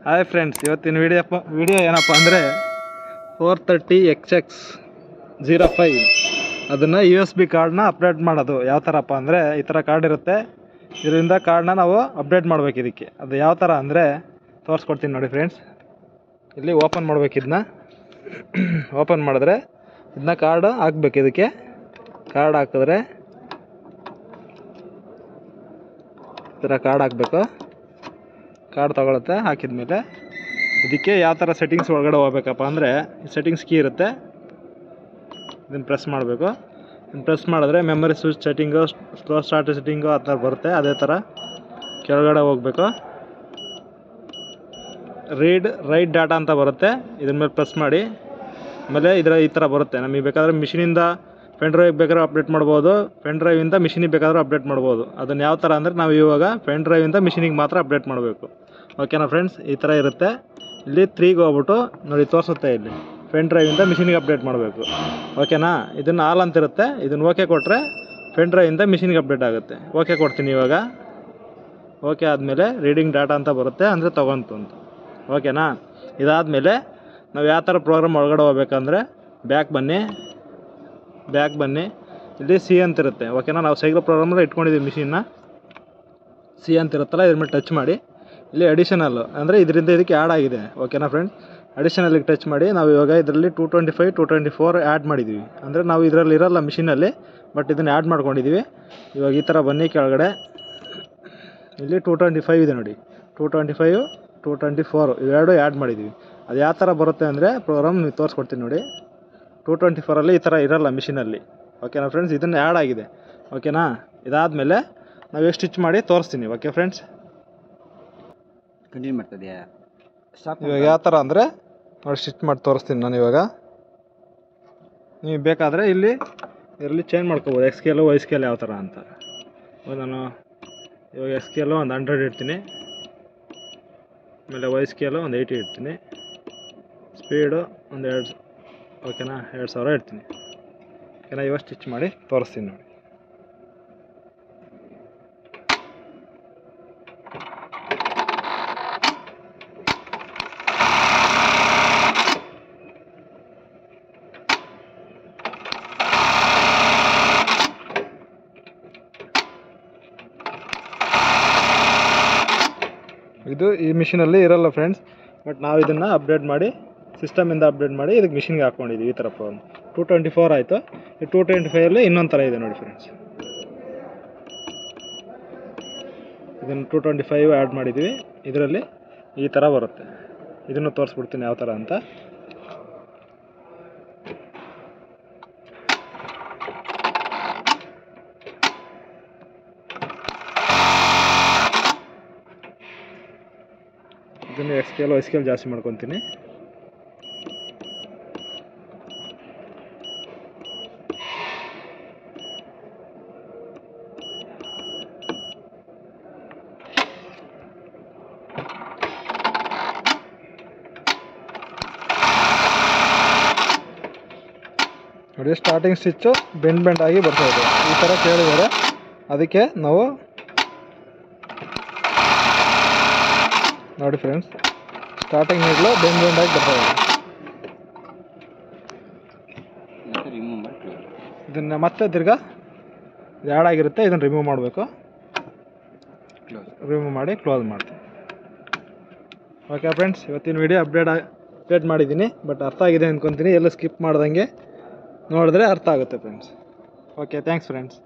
Hi friends, ಇವತ್ತಿನ video ಏನಪ್ಪ ಅಂದರೆ 430XX05 ಅದನ್ನು USB ಕಾರ್ಡ್ನ ಅಪ್ಡೇಟ್ ಮಾಡೋದು ಯಾವ ಥರಪ್ಪ ಅಂದರೆ, ಈ ಥರ ಕಾರ್ಡ್ ಇರುತ್ತೆ. ಇದರಿಂದ ಕಾರ್ಡ್ನ ನಾವು ಅಪ್ಡೇಟ್ ಮಾಡ್ಬೇಕು. ಇದಕ್ಕೆ ಅದು ಯಾವ ಥರ ಅಂದರೆ ತೋರಿಸ್ಕೊಡ್ತೀನಿ ನೋಡಿ ಫ್ರೆಂಡ್ಸ್. ಇಲ್ಲಿ ಓಪನ್ ಮಾಡ್ಬೇಕು. ಇದನ್ನ ಓಪನ್ ಮಾಡಿದ್ರೆ ಇದನ್ನ ಕಾರ್ಡ್ ಹಾಕ್ಬೇಕು. ಇದಕ್ಕೆ ಕಾರ್ಡ್ ಹಾಕಿದ್ರೆ ಈ ಥರ ಕಾರ್ಡ್ ಹಾಕಬೇಕು. ಕಾರ್ಡ್ ತೊಗೊಳುತ್ತೆ. ಹಾಕಿದ್ಮೇಲೆ ಇದಕ್ಕೆ ಯಾವ ಥರ ಸೆಟ್ಟಿಂಗ್ಸ್ ಒಳಗಡೆ ಹೋಗ್ಬೇಕಪ್ಪ ಅಂದರೆ, ಸೆಟ್ಟಿಂಗ್ಸ್ ಕೀ ಇರುತ್ತೆ, ಇದನ್ನು ಪ್ರೆಸ್ ಮಾಡಬೇಕು. ಇದನ್ನು ಪ್ರೆಸ್ ಮಾಡಿದ್ರೆ memory switch setting, slow start setting ಆ ಥರ ಬರುತ್ತೆ. ಅದೇ ಥರ ಕೆಳಗಡೆ ಹೋಗಬೇಕು. ರೈಟ್ ಡಾಟಾ ಅಂತ ಬರುತ್ತೆ. ಇದ್ರ ಮೇಲೆ ಪ್ರೆಸ್ ಮಾಡಿ. ಆಮೇಲೆ ಈ ಥರ ಬರುತ್ತೆ. ನಮಗೆ ಬೇಕಾದರೆ ಮಿಷಿನಿಂದ ಪೆನ್ ಡ್ರೈವ್ ಬೇಕಾದ್ರೂ ಅಪ್ಡೇಟ್ ಮಾಡ್ಬೋದು, ಪೆನ್ ಡ್ರೈವಿಂದ ಮಿಷಿನಿಗೆ ಬೇಕಾದರೂ ಅಪ್ಡೇಟ್ ಮಾಡ್ಬೋದು. ಅದನ್ನು ಯಾವ ಥರ ಅಂದರೆ, ನಾವು ಇವಾಗ ಪೆನ್ ಡ್ರೈವಿಂದ ಮಿಷಿನಿಗೆ ಮಾತ್ರ ಅಪ್ಡೇಟ್ ಮಾಡಬೇಕು. ಓಕೆನಾ ಫ್ರೆಂಡ್ಸ್? ಈ ಥರ ಇರುತ್ತೆ. ಇಲ್ಲಿ 3ಗೆ ಹೋಗ್ಬಿಟ್ಟು ನೋಡಿ ತೋರಿಸುತ್ತೆ. ಇಲ್ಲಿ ಪೆನ್ ಡ್ರೈವಿಂದ ಮಿಷಿನಿಗೆ ಅಪ್ಡೇಟ್ ಮಾಡಬೇಕು. ಓಕೆನಾ? ಇದನ್ನು ಆಲ್ ಅಂತ ಇರುತ್ತೆ. ಇದನ್ನು ಓಕೆ ಕೊಟ್ಟರೆ ಪೆನ್ ಡ್ರೈವಿಂದ ಮಿಷಿನಿಗೆ ಅಪ್ಡೇಟ್ ಆಗುತ್ತೆ. ಓಕೆ ಕೊಡ್ತೀನಿ ಇವಾಗ. ಓಕೆ ಆದಮೇಲೆ ರೀಡಿಂಗ್ ಡಾಟಾ ಅಂತ ಬರುತ್ತೆ, ಅಂದರೆ ತೊಗೊಂತು ಅಂತ. ಓಕೆನಾ? ಇದಾದಮೇಲೆ ನಾವು ಯಾವ ಥರ ಪ್ರೋಗ್ರಾಮ್ ಒಳಗಡೆ ಹೋಗ್ಬೇಕಂದ್ರೆ, ಬ್ಯಾಕ್ ಬನ್ನಿ. ಇಲ್ಲಿ ಸಿ ಅಂತ ಇರುತ್ತೆ. ಓಕೆನಾ? ನಾವು ಸೈಕಲ್ ಪ್ರೋಗ್ರಾಮಲ್ಲಿ ಇಟ್ಕೊಂಡಿದ್ದೀವಿ ಮಿಷಿನ್ನ. ಸಿ ಅಂತ ಇರುತ್ತಲ್ಲ, ಇದ್ರ ಮೇಲೆ ಟಚ್ ಮಾಡಿ. ಇಲ್ಲಿ ಅಡಿಷನಲ್ಲು ಅಂದರೆ ಇದರಿಂದ ಇದಕ್ಕೆ ಆ್ಯಡ್ ಆಗಿದೆ. ಓಕೆನಾ ಫ್ರೆಂಡ್ಸ್? ಅಡಿಷನಲ್ಲಿಗೆ ಟಚ್ ಮಾಡಿ. ನಾವು ಇವಾಗ ಇದರಲ್ಲಿ 225, 224 ಆ್ಯಡ್ ಮಾಡಿದ್ದೀವಿ. ಅಂದರೆ ನಾವು ಇದರಲ್ಲಿ ಇರೋಲ್ಲ ಮಿಷಿನಲ್ಲಿ, ಬಟ್ ಇದನ್ನು ಆ್ಯಡ್ ಮಾಡ್ಕೊಂಡಿದ್ದೀವಿ. ಇವಾಗ ಈ ಥರ ಬನ್ನಿ ಕೆಳಗಡೆ. ಇಲ್ಲಿ 225 ಇದೆ ನೋಡಿ. 225, 224 ಇವೆರಡು ಆ್ಯಡ್ ಮಾಡಿದ್ದೀವಿ. ಅದು ಯಾವ ಥರ ಬರುತ್ತೆ ಅಂದರೆ, ಪ್ರೋಗ್ರಾಮ್ ನೀವು ತೋರಿಸ್ಕೊಡ್ತೀನಿ ನೋಡಿ. 224ಅಲ್ಲಿ ಈ ಥರ ಇರೋಲ್ಲ ಮಿಷಿನಲ್ಲಿ. ಓಕೆನಾ ಫ್ರೆಂಡ್ಸ್? ಇದನ್ನು ಆ್ಯಡ್ ಆಗಿದೆ. ಓಕೆನಾ? ಇದಾದಮೇಲೆ ನಾವು ಸ್ಟಿಚ್ ಮಾಡಿ ತೋರಿಸ್ತೀನಿ. Okay friends? ಕಂಟಿನ್ಯೂ ಮಾಡ್ತದೆಯಾ? ಇವಾಗ ಯಾವ ಥರ ಅಂದರೆ ನೋಡಿ, ಸ್ಟಿಚ್ ಮಾಡಿ ತೋರಿಸ್ತೀನಿ ನಾನು ಇವಾಗ. ನೀವು ಬೇಕಾದರೆ ಇದರಲ್ಲಿ ಚೇಂಜ್ ಮಾಡ್ಕೋಬೋದು, ಎಕ್ಸ್ ಸ್ಕೇಲು ವೈ ಸ್ಕೇಲ್ ಯಾವ ಥರ ಅಂತ. ನಾನು ಇವಾಗ ಎಕ್ಸ್ ಸ್ಕೇಲು ಒಂದು 100 ಇಡ್ತೀನಿ. ಆಮೇಲೆ ವೈ ಸ್ಕೇಲು ಒಂದು 80 ಇಡ್ತೀನಿ. ಸ್ಪೀಡು ಒಂದು 2, ಓಕೆನಾ, 2000 ಇಡ್ತೀನಿ. ಓಕೆನಾ? ಇವಾಗ ಸ್ಟಿಚ್ ಮಾಡಿ ತೋರಿಸ್ತೀನಿ ನೋಡಿ. ಇದು ಈ ಮಿಷಿನಲ್ಲಿ ಇರಲ್ಲ ಫ್ರೆಂಡ್ಸ್, ಬಟ್ ನಾವು ಇದನ್ನು ಅಪ್ಡೇಟ್ ಮಾಡಿ, ಸಿಸ್ಟಮಿಂದ ಅಪ್ಡೇಟ್ ಮಾಡಿ ಇದಕ್ಕೆ ಮಿಷಿನ್ಗೆ ಹಾಕ್ಕೊಂಡಿದ್ದೀವಿ. ಈ ಥರ ಪ್ರೋಗ್ರಾಮ್ 224 ಆಯಿತು. ಈ 225ಅಲ್ಲಿ ಇನ್ನೊಂದು ಥರ ಇದೆ ನೋಡಿ ಫ್ರೆಂಡ್ಸ್. ಇದನ್ನು 225 ಆ್ಯಡ್ ಮಾಡಿದ್ದೀವಿ. ಇದರಲ್ಲಿ ಈ ಥರ ಬರುತ್ತೆ. ಇದನ್ನು ತೋರಿಸ್ಬಿಡ್ತೀನಿ ಯಾವ ಥರ ಅಂತ. ಇದನ್ನು ಎಕ್ಸ್ ಸ್ಕೇಲ್ ವೈ ಸ್ಕೇಲ್ ಜಾಸ್ತಿ ಮಾಡ್ಕೊತೀನಿ. ನೋಡಿ, ಸ್ಟಾರ್ಟಿಂಗ್ ಸ್ಟಿಚ್ಚು ಬೆಂಡ್ ಆಗಿ ಬರ್ತಾಯಿದೆ. ಈ ಥರ ಕೇಳಿದ್ದಾರೆ, ಅದಕ್ಕೆ ನಾವು ನೋಡಿ ಫ್ರೆಂಡ್ಸ್, ಸ್ಟಾರ್ಟಿಂಗ್ ನೀಡಲು ಬೆಂಡ್ ಆಗಿ ಬರ್ತಾಯಿದೆ. ಇದನ್ನು ಮತ್ತೆ ತಿರ್ಗಾ ಇದು ಆ್ಯಡ್ ಆಗಿರುತ್ತೆ. ಇದನ್ನು ರಿಮೂವ್ ಮಾಡಬೇಕು. ರಿಮೂವ್ ಮಾಡಿ ಕ್ಲೋಸ್ ಮಾಡ್ತೀನಿ. ಓಕೆ ಫ್ರೆಂಡ್ಸ್, ಇವತ್ತಿನ ವಿಡಿಯೋ ಅಪ್ಡೇಟ್ ಮಾಡಿದ್ದೀನಿ. ಬಟ್ ಅರ್ಥ ಆಗಿದೆ ಅಂದ್ಕೊತೀನಿ. ಎಲ್ಲ ಸ್ಕಿಪ್ ಮಾಡ್ದಂಗೆ ನೋಡಿದ್ರೆ ಅರ್ಥ ಆಗುತ್ತೆ ಫ್ರೆಂಡ್ಸ್. Okay, thanks friends.